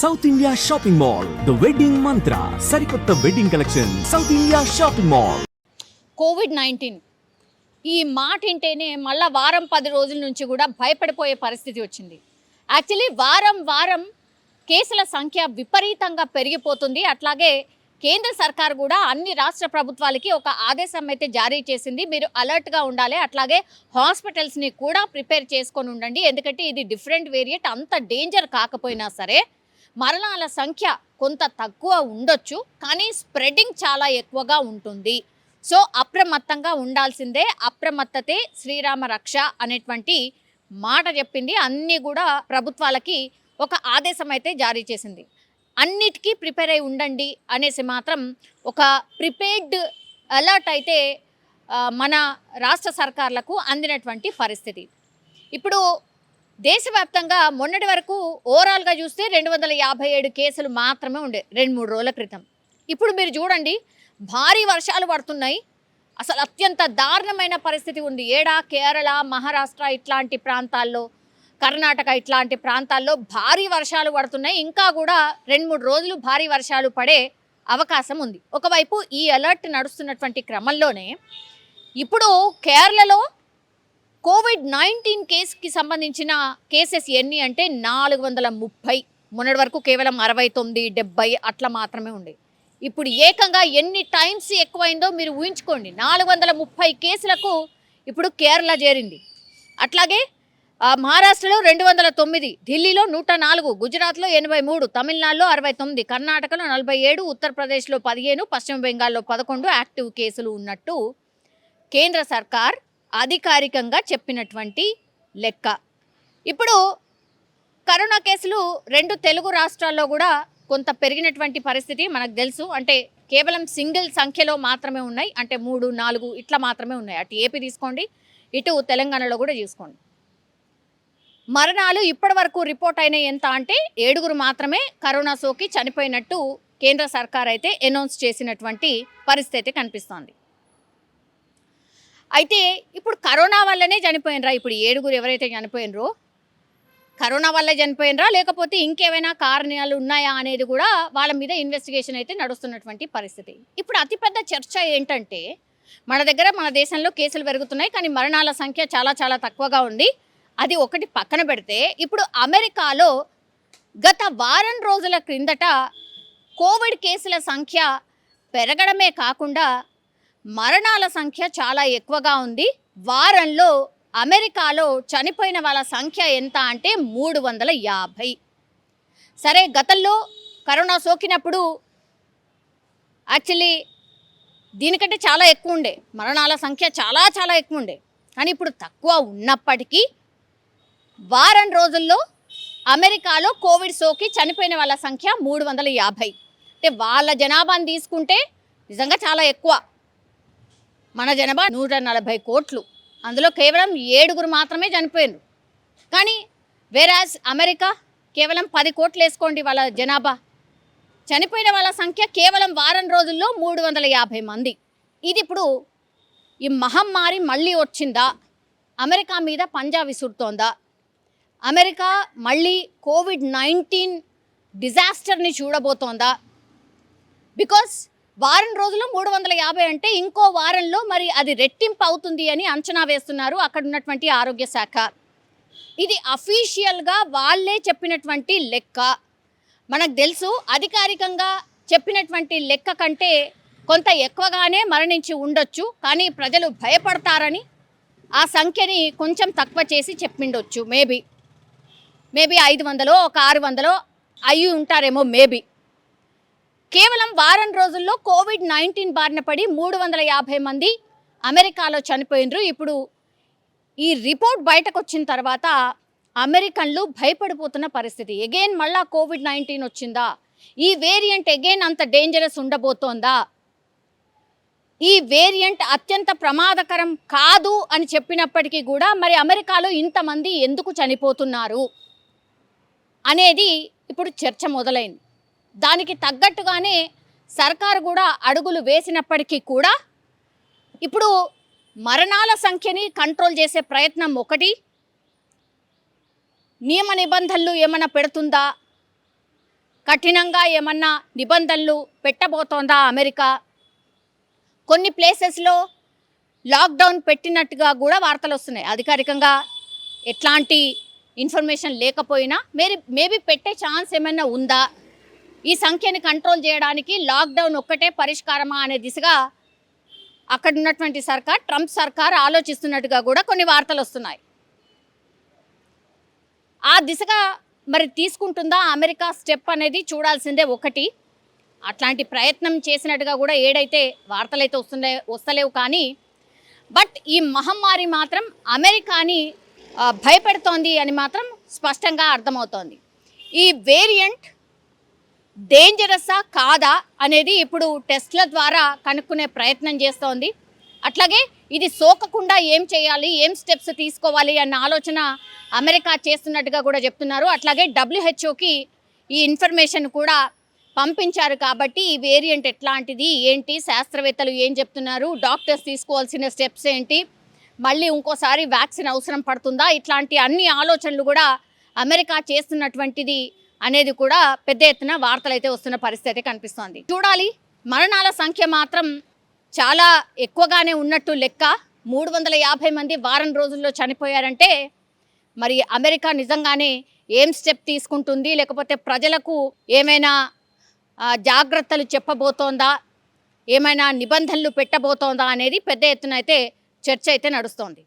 South India shopping mall the wedding మంత్ర సరికొత్త wedding collection south India shopping mall. COVID-19 ఈ మాట వింటేనే మళ్ళా వారం 10 రోజుల నుంచి కూడా భయపడిపోయే పరిస్థితి వచ్చింది. యాక్చువల్లీ వారం కేసుల సంఖ్య విపరీతంగా పెరిగిపోతుంది. అట్లాగే కేంద్ర సర్కార్ కూడా అన్ని రాష్ట్ర ప్రభుత్వాలకి ఒక ఆదేశం అయితే జారీ చేసింది. మీరు అలర్ట్గా ఉండాలి, అట్లాగే హాస్పిటల్స్ని కూడా ప్రిపేర్ చేసుకొని ఉండండి. ఎందుకంటే ఇది డిఫరెంట్ వేరియంట్, అంత డేంజర్ కాకపోయినా సరే మరణాల సంఖ్య కొంత తక్కువ ఉండొచ్చు, కానీ స్ప్రెడింగ్ చాలా ఎక్కువగా ఉంటుంది. సో అప్రమత్తంగా ఉండాల్సిందే. అప్రమత్తతే శ్రీరామ రక్ష అనేటువంటి మాట చెప్పింది. అన్నీ కూడా ప్రభుత్వాలకి ఒక ఆదేశం అయితే జారీ చేసింది. అన్నిటికీ ప్రిపేర్ అయి ఉండండి అనేసి మాత్రం ఒక ప్రిపేర్డ్ అలర్ట్ అయితే మన రాష్ట్ర సర్కార్లకు అందినటువంటి పరిస్థితి. ఇప్పుడు దేశవ్యాప్తంగా మొన్నటి వరకు ఓవరాల్గా చూస్తే 257 కేసులు మాత్రమే ఉండే 2-3 రోజుల క్రితం. ఇప్పుడు మీరు చూడండి, భారీ వర్షాలు పడుతున్నాయి. అసలు అత్యంత దారుణమైన పరిస్థితి ఉంది. కేరళ, మహారాష్ట్ర ఇట్లాంటి ప్రాంతాల్లో, కర్ణాటక ఇట్లాంటి ప్రాంతాల్లో భారీ వర్షాలు పడుతున్నాయి. ఇంకా కూడా 2-3 రోజులు భారీ వర్షాలు పడే అవకాశం ఉంది. ఒకవైపు ఈ అలర్ట్ నడుస్తున్నటువంటి క్రమంలోనే ఇప్పుడు కేరళలో కోవిడ్-19 కేసుకి సంబంధించిన కేసెస్ ఎన్ని అంటే 430. మొన్నటి వరకు కేవలం 69, 70 అట్లా మాత్రమే ఉండే. ఇప్పుడు ఏకంగా ఎన్ని టైమ్స్ ఎక్కువైందో మీరు ఊహించుకోండి. 430 కేసులకు ఇప్పుడు కేరళ చేరింది. అట్లాగే మహారాష్ట్రలో 209, ఢిల్లీలో 104, గుజరాత్లో 83, తమిళనాడులో 69, కర్ణాటకలో 47, ఉత్తరప్రదేశ్లో 15, పశ్చిమ బెంగాల్లో 11 యాక్టివ్ కేసులు ఉన్నట్టు కేంద్ర సర్కార్ అధికారికంగా చెప్పినటువంటి లెక్క. ఇప్పుడు కరోనా కేసులు 2 తెలుగు రాష్ట్రాల్లో కూడా కొంత పెరిగినటువంటి పరిస్థితి మనకు తెలుసు. అంటే కేవలం సింగిల్ సంఖ్యలో మాత్రమే ఉన్నాయి, అంటే 3, 4 ఇట్లా మాత్రమే ఉన్నాయి. అటు ఏపీ తీసుకోండి, ఇటు తెలంగాణలో కూడా చూసుకోండి. మరణాలు ఇప్పటి వరకు రిపోర్ట్ అయినాయి ఎంత అంటే 7 మాత్రమే కరోనా సోకి చనిపోయినట్టు కేంద్ర సర్కార్ అయితే అనౌన్స్ చేసినటువంటి పరిస్థితి కనిపిస్తోంది. అయితే ఇప్పుడు కరోనా వల్లనే చనిపోయినరా? ఇప్పుడు 7 ఎవరైతే చనిపోయినరో కరోనా వల్లే చనిపోయినరా, లేకపోతే ఇంకేమైనా కారణాలు ఉన్నాయా అనేది కూడా వాళ్ళ మీద ఇన్వెస్టిగేషన్ అయితే నడుస్తున్నటువంటి పరిస్థితి. ఇప్పుడు అతిపెద్ద చర్చ ఏంటంటే, మన దేశంలో కేసులు పెరుగుతున్నాయి, కానీ మరణాల సంఖ్య చాలా చాలా తక్కువగా ఉంది. అది ఒకటి పక్కన పెడితే, ఇప్పుడు అమెరికాలో గత వారం రోజుల క్రిందట కోవిడ్ కేసుల సంఖ్య పెరగడమే కాకుండా మరణాల సంఖ్య చాలా ఎక్కువగా ఉంది. వారంలో అమెరికాలో చనిపోయిన వాళ్ళ సంఖ్య ఎంత అంటే 350. సరే, గతంలో కరోనా సోకినప్పుడు యాక్చువల్లీ దీనికంటే చాలా ఎక్కువ ఉండే, మరణాల సంఖ్య చాలా చాలా ఎక్కువ ఉండే. కానీ ఇప్పుడు తక్కువ ఉన్నప్పటికీ వారం రోజుల్లో అమెరికాలో కోవిడ్ సోకి చనిపోయిన వాళ్ళ సంఖ్య 350. అంటే వాళ్ళ జనాభాని తీసుకుంటే నిజంగా చాలా ఎక్కువ. మన జనాభా 140 కోట్లు, అందులో కేవలం 7 మాత్రమే చనిపోయినారు. కానీ వేరాజ్ అమెరికా కేవలం 10 కోట్లు వేసుకోండి వాళ్ళ జనాభా, చనిపోయిన వాళ్ళ సంఖ్య కేవలం వారం రోజుల్లో 350 మంది. ఇది ఇప్పుడు ఈ మహమ్మారి మళ్ళీ వచ్చిందా? అమెరికా మీద పంజా విసురుతోందా? అమెరికా మళ్ళీ కోవిడ్-19 డిజాస్టర్ని చూడబోతోందా? బికాస్ వారం రోజులు 350 అంటే ఇంకో వారంలో మరి అది రెట్టింపు అవుతుంది అని అంచనా వేస్తున్నారు అక్కడ ఉన్నటువంటి ఆరోగ్య శాఖ. ఇది అఫీషియల్గా వాళ్ళే చెప్పినటువంటి లెక్క. మనకు తెలుసు, అధికారికంగా చెప్పినటువంటి లెక్క కంటే కొంత ఎక్కువగానే మరణించి ఉండొచ్చు, కానీ ప్రజలు భయపడతారని ఆ సంఖ్యని కొంచెం తక్కువ చేసి చెప్పిండొచ్చు. మేబీ 500 ఒక 600 అయ్యి ఉంటారేమో మేబీ. కేవలం వారం రోజుల్లో కోవిడ్-19 బారిన పడి 350 మంది అమెరికాలో చనిపోయినరు. ఇప్పుడు ఈ రిపోర్ట్ బయటకు వచ్చిన తర్వాత అమెరికన్లు భయపడిపోతున్న పరిస్థితి. ఎగైన్ మళ్ళా కోవిడ్-19 వచ్చిందా? ఈ వేరియంట్ ఎగైన్ అంత డేంజరస్ ఉండబోతోందా? ఈ వేరియంట్ అత్యంత ప్రమాదకరం కాదు అని చెప్పినప్పటికీ కూడా మరి అమెరికాలో ఇంతమంది ఎందుకు చనిపోతున్నారు అనేది ఇప్పుడు చర్చ మొదలైంది. దానికి తగ్గట్టుగానే సర్కారు కూడా అడుగులు వేసినప్పటికీ కూడా ఇప్పుడు మరణాల సంఖ్యని కంట్రోల్ చేసే ప్రయత్నం ఒకటి, నియమ నిబంధనలు ఏమైనా పెడుతుందా, కఠినంగా ఏమన్నా నిబంధనలు పెట్టబోతోందా అమెరికా? కొన్ని ప్లేసెస్లో లాక్డౌన్ పెట్టినట్టుగా కూడా వార్తలు వస్తున్నాయి. అధికారికంగా ఎట్లాంటి ఇన్ఫర్మేషన్ లేకపోయినా మేబీ పెట్టే ఛాన్స్ ఏమైనా ఉందా? ఈ సంఖ్యని కంట్రోల్ చేయడానికి లాక్డౌన్ ఒక్కటే పరిష్కారమా అనే దిశగా అక్కడ ఉన్నటువంటి సర్కార్, ట్రంప్ సర్కార్ ఆలోచిస్తున్నట్టుగా కూడా కొన్ని వార్తలు వస్తున్నాయి. ఆ దిశగా మరి తీసుకుంటుందా అమెరికా స్టెప్ అనేది చూడాల్సిందే. ఒకటి అట్లాంటి ప్రయత్నం చేసినట్టుగా కూడా ఏడైతే వార్తలు అయితే వస్తలేవు. కానీ బట్ ఈ మహమ్మారి మాత్రం అమెరికాని భయపెడుతోంది అని మాత్రం స్పష్టంగా అర్థమవుతోంది. ఈ వేరియంట్ డేంజరస్సా కాదా అనేది ఇప్పుడు టెస్ట్ల ద్వారా కనుక్కునే ప్రయత్నం చేస్తోంది. అట్లాగే ఇది సోకకుండా ఏం చేయాలి, ఏం స్టెప్స్ తీసుకోవాలి అన్న ఆలోచన అమెరికా చేస్తున్నట్టుగా కూడా చెప్తున్నారు. అట్లాగే WHOకి ఈ ఇన్ఫర్మేషన్ కూడా పంపించారు. కాబట్టి ఈ వేరియంట్ ఎట్లాంటిది ఏంటి, శాస్త్రవేత్తలు ఏం చెప్తున్నారు, డాక్టర్స్ తీసుకోవాల్సిన స్టెప్స్ ఏంటి, మళ్ళీ ఇంకోసారి వ్యాక్సిన్ అవసరం పడుతుందా, ఇట్లాంటి అన్ని ఆలోచనలు కూడా అమెరికా చేస్తున్నటువంటిది అనేది కూడా పెద్ద ఎత్తున వార్తలు అయితే వస్తున్న పరిస్థితి కనిపిస్తోంది. చూడాలి. మరణాల సంఖ్య మాత్రం చాలా ఎక్కువగానే ఉన్నట్టు లెక్క. 350 మంది వారం రోజుల్లో చనిపోయారంటే మరి అమెరికా నిజంగానే ఏం స్టెప్ తీసుకుంటుంది, లేకపోతే ప్రజలకు ఏమైనా జాగ్రత్తలు చెప్పబోతోందా, ఏమైనా నిబంధనలు పెట్టబోతోందా అనేది పెద్ద ఎత్తున అయితే చర్చ అయితే నడుస్తోంది.